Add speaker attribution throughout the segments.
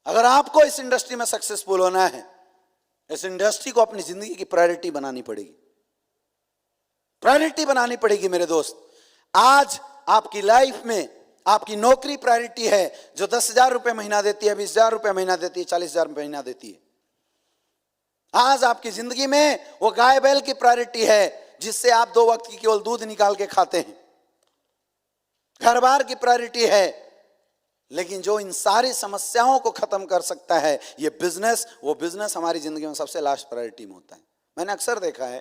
Speaker 1: अगर आपको इस इंडस्ट्री में सक्सेसफुल होना है, इस इंडस्ट्री को अपनी जिंदगी की प्रायोरिटी बनानी पड़ेगी, प्रायोरिटी बनानी पड़ेगी मेरे दोस्त। आज आपकी लाइफ में आपकी नौकरी प्रायोरिटी है, जो 10,000 रुपए महीना देती है, 20,000 रुपए महीना देती है, 40,000 रुपए महीना देती है। आज आपकी जिंदगी में वो गाय बैल की प्रायोरिटी है, जिससे आप 2 वक्त की केवल दूध निकाल के खाते हैं। घर बार की प्रायोरिटी है, लेकिन जो इन सारी समस्याओं को खत्म कर सकता है, ये बिजनेस, वो बिजनेस हमारी जिंदगी में सबसे लास्ट प्रायोरिटी में होता है। मैंने अक्सर देखा है,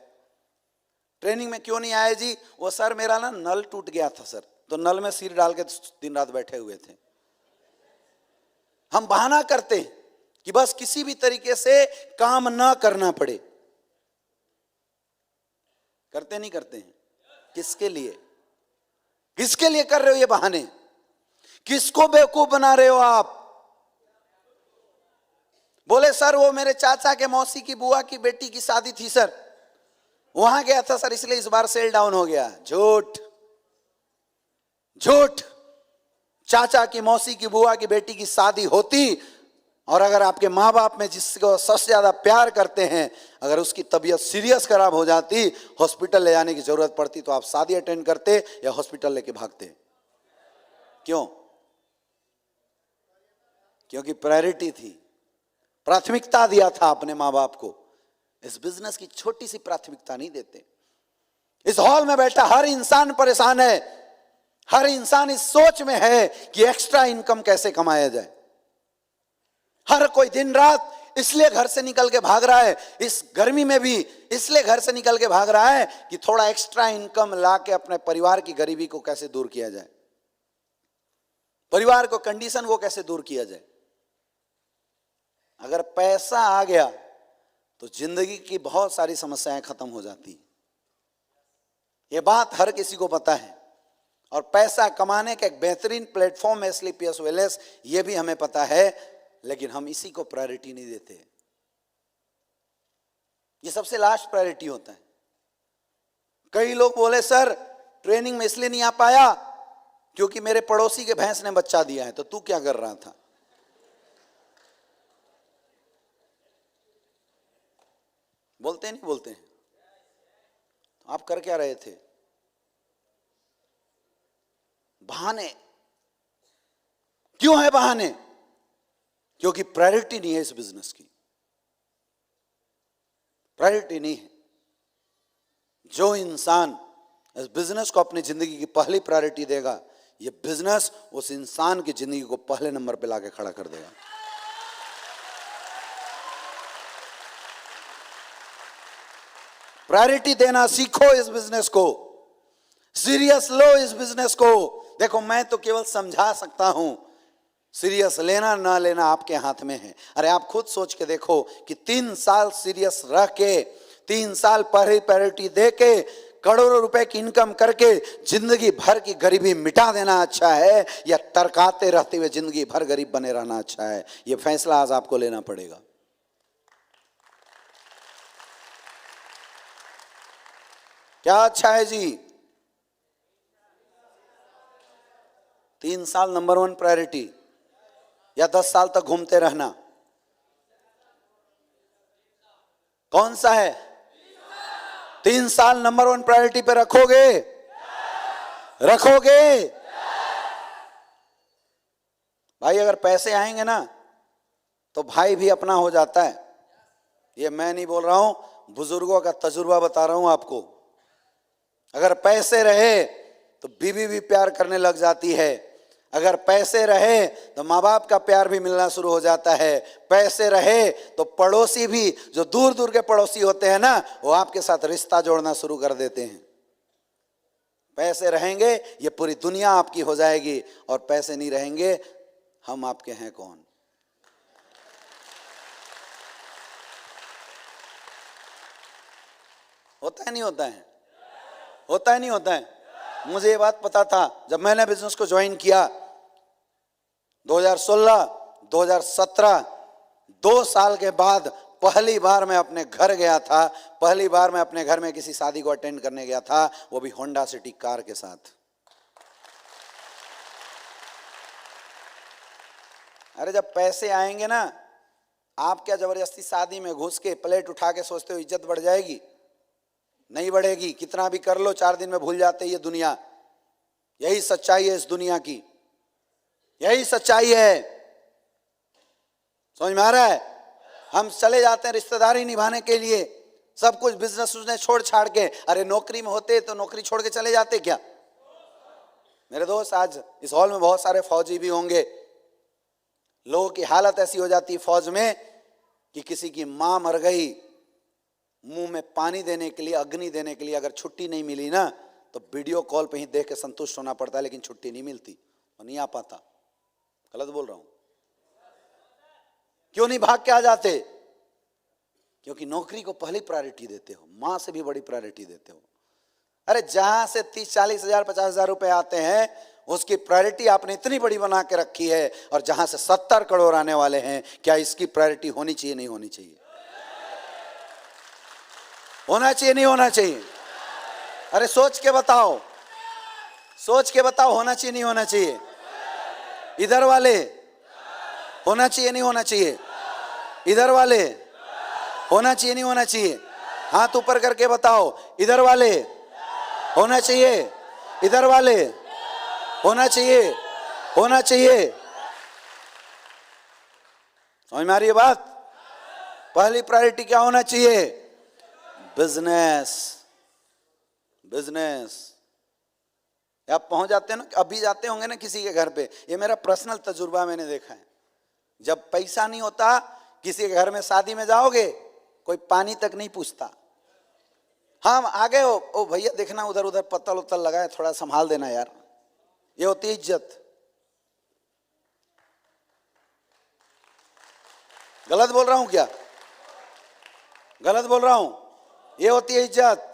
Speaker 1: ट्रेनिंग में क्यों नहीं आए जी? वो सर मेरा ना नल टूट गया था सर, तो नल में सिर डाल के दिन रात बैठे हुए थे। हम बहाना करते हैं कि बस किसी भी तरीके से काम ना करना पड़े। करते नहीं करते हैं? किसके लिए, किसके लिए कर रहे हो ये बहाने? किसको बेवकूफ बना रहे हो आप? बोले सर वो मेरे चाचा के मौसी की बुआ की बेटी की शादी थी सर, वहां गया था सर, इसलिए इस बार सेल डाउन हो गया। झूठ, झूठ। चाचा की मौसी की बुआ की बेटी की शादी होती, और अगर आपके माँ बाप में जिसको सबसे ज्यादा प्यार करते हैं, अगर उसकी तबीयत सीरियस खराब हो जाती, हॉस्पिटल ले जाने की जरूरत पड़ती, तो आप शादी अटेंड करते या हॉस्पिटल लेके भागते? क्यों? क्योंकि प्रायोरिटी थी, प्राथमिकता दिया था अपने माँ बाप को। इस बिजनेस की छोटी सी प्राथमिकता नहीं देते। इस हॉल में बैठा हर इंसान परेशान है, हर इंसान इस सोच में है कि एक्स्ट्रा इनकम कैसे कमाया जाए। हर कोई दिन रात इसलिए घर से निकल के भाग रहा है, इस गर्मी में भी इसलिए घर से निकल के भाग रहा है कि थोड़ा एक्स्ट्रा इनकम लाके अपने परिवार की गरीबी को कैसे दूर किया जाए, परिवार को कंडीशन को कैसे दूर किया जाए। अगर पैसा आ गया तो जिंदगी की बहुत सारी समस्याएं खत्म हो जाती। ये बात हर किसी को पता है, और पैसा कमाने का एक बेहतरीन प्लेटफॉर्म है स्लीपियस वेलनेस, ये भी हमें पता है, लेकिन हम इसी को प्रायोरिटी नहीं देते। ये सबसे लास्ट प्रायोरिटी होता है। कई लोग बोले सर ट्रेनिंग में इसलिए नहीं आ पाया क्योंकि मेरे पड़ोसी के भैंस ने बच्चा दिया है। तो तू क्या कर रहा था? बोलते नहीं बोलते हैं? आप कर क्या रहे थे? बहाने। क्यों है बहाने? क्योंकि प्रायोरिटी नहीं है इस बिजनेस की, प्रायोरिटी नहीं है। जो इंसान इस बिजनेस को अपनी जिंदगी की पहली प्रायोरिटी देगा, ये बिजनेस उस इंसान की जिंदगी को पहले नंबर पे लाके खड़ा कर देगा। प्रायोरिटी देना सीखो इस बिजनेस को, सीरियस लो इस बिजनेस को। देखो मैं तो केवल समझा सकता हूं, सीरियस लेना ना लेना आपके हाथ में है। अरे आप खुद सोच के देखो कि 3 साल सीरियस रह के, 3 साल पहले प्रायोरिटी दे के, करोड़ों रुपए की इनकम करके जिंदगी भर की गरीबी मिटा देना अच्छा है, या टरकाते रहते हुए जिंदगी भर गरीब बने रहना अच्छा है? यह फैसला आज आपको लेना पड़ेगा। क्या अच्छा है जी? 3 साल नंबर 1 प्रायोरिटी, या 10 साल तक घूमते रहना? कौन सा है? 3 साल नंबर 1 प्रायोरिटी पे रखोगे? रखोगे? भाई अगर पैसे आएंगे ना तो भाई भी अपना हो जाता है। ये मैं नहीं बोल रहा हूं, बुजुर्गों का तजुर्बा बता रहा हूं आपको। अगर पैसे रहे तो बीवी भी प्यार करने लग जाती है, अगर पैसे रहे तो माँ बाप का प्यार भी मिलना शुरू हो जाता है, पैसे रहे तो पड़ोसी भी, जो दूर दूर के पड़ोसी होते हैं ना, वो आपके साथ रिश्ता जोड़ना शुरू कर देते हैं। पैसे रहेंगे ये पूरी दुनिया आपकी हो जाएगी, और पैसे नहीं रहेंगे हम आपके हैं कौन? होता है नहीं होता है? होता है नहीं होता है? मुझे ये बात पता था जब मैंने बिजनेस को ज्वाइन किया 2016, 2017, 2 साल के बाद पहली बार मैं अपने घर गया था। पहली बार मैं अपने घर में किसी शादी को अटेंड करने गया था, वो भी होंडा सिटी कार के साथ। अरे जब पैसे आएंगे ना, आप क्या जबरदस्ती शादी में घुस के प्लेट उठा के सोचते हो इज्जत बढ़ जाएगी? नहीं बढ़ेगी। कितना भी कर लो 4 दिन में भूल जाते ये दुनिया। यही सच्चाई है इस दुनिया की, यही सच्चाई है। समझ में आ रहा है? हम चले जाते हैं रिश्तेदारी निभाने के लिए, सब कुछ बिजनेस उसने छोड़ छाड़ के। अरे नौकरी में होते तो नौकरी छोड़ के चले जाते क्या? मेरे दोस्त, आज इस हॉल में बहुत सारे फौजी भी होंगे। लोगों की हालत ऐसी हो जाती है फौज में कि किसी की मां मर गई, मुंह में पानी देने के लिए, अग्नि देने के लिए अगर छुट्टी नहीं मिली ना, तो वीडियो कॉल पे ही देख के संतुष्ट होना पड़ता है, लेकिन छुट्टी नहीं मिलती और नहीं आ पाता। गलत बोल रहा हूं? क्यों नहीं भाग के आ जाते? क्योंकि नौकरी को पहली प्रायोरिटी देते हो, मां से भी बड़ी प्रायोरिटी देते हो। अरे जहां से 30-40 हजार 50 हजार रुपए आते हैं, उसकी प्रायोरिटी आपने इतनी बड़ी बना के रखी है, और जहां से 70 करोड़ आने वाले हैं, क्या इसकी प्रायोरिटी होनी चाहिए नहीं होनी चाहिए? होना चाहिए नहीं होना चाहिए? अरे सोच के बताओ, सोच के बताओ, होना चाहिए नहीं होना चाहिए? इधर वाले होना चाहिए नहीं होना चाहिए? इधर वाले होना चाहिए नहीं होना चाहिए? हाथ ऊपर करके बताओ, इधर वाले होना चाहिए, इधर वाले होना चाहिए, होना चाहिए। समझ में आ रही है बात? पहली प्रायोरिटी क्या होना चाहिए? Business, business. आप पहुंच जाते हैं ना, अभी जाते होंगे ना किसी के घर पे, ये मेरा पर्सनल तजुर्बा मैंने देखा है। जब पैसा नहीं होता, किसी के घर में शादी में जाओगे, कोई पानी तक नहीं पूछता। हम आगे हो, ओ भैया देखना उधर उधर पत्तल उत्तल लगा है, थोड़ा संभाल देना यार। ये होती है इज्जत। गलत बोल रहा हूं क्या? गलत बोल रहा हूं? ये होती है इज्जत।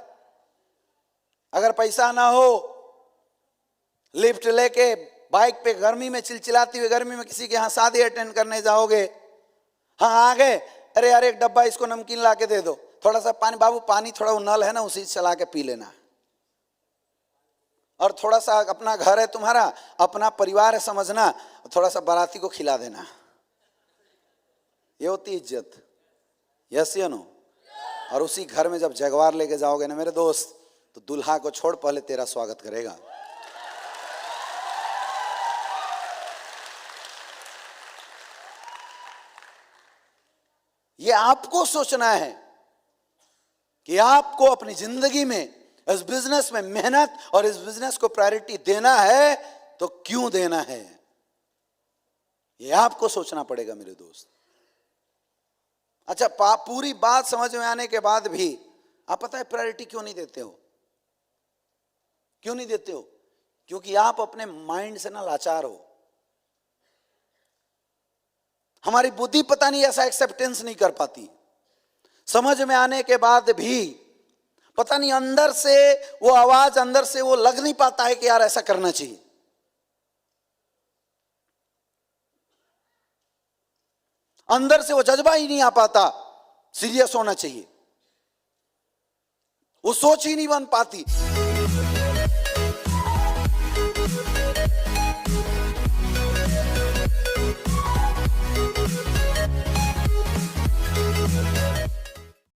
Speaker 1: अगर पैसा ना हो, लिफ्ट लेके बाइक पे गर्मी में चिलचिलाती हुई गर्मी में किसी के यहाँ शादी अटेंड करने जाओगे, हाँ आ गए, अरे यार एक डब्बा इसको नमकीन ला के दे दो, थोड़ा सा पानी, बाबू पानी थोड़ा नल है ना उसी से चला के पी लेना, और थोड़ा सा अपना घर है तुम्हारा, अपना परिवार है समझना, थोड़ा सा बाराती को खिला देना। ये होती इज्जत। यस या नो? और उसी घर में जब जगवार लेके जाओगे ना मेरे दोस्त, तो दूल्हा को छोड़ पहले तेरा स्वागत करेगा। ये आपको सोचना है कि आपको अपनी जिंदगी में इस बिजनेस में मेहनत और इस बिजनेस को प्रायोरिटी देना है तो क्यों देना है, ये आपको सोचना पड़ेगा मेरे दोस्त। अच्छा, पूरी बात समझ में आने के बाद भी आप पता है प्रायोरिटी क्यों नहीं देते हो? क्यों नहीं देते हो? क्योंकि आप अपने माइंड से ना लाचार हो। हमारी बुद्धि पता नहीं ऐसा एक्सेप्टेंस नहीं कर पाती। समझ में आने के बाद भी पता नहीं अंदर से वो आवाज, अंदर से वो लग नहीं पाता है कि यार ऐसा करना चाहिए। अंदर से वो जज्बा ही नहीं आ पाता, सीरियस होना चाहिए। वो सोच ही नहीं बन पाती।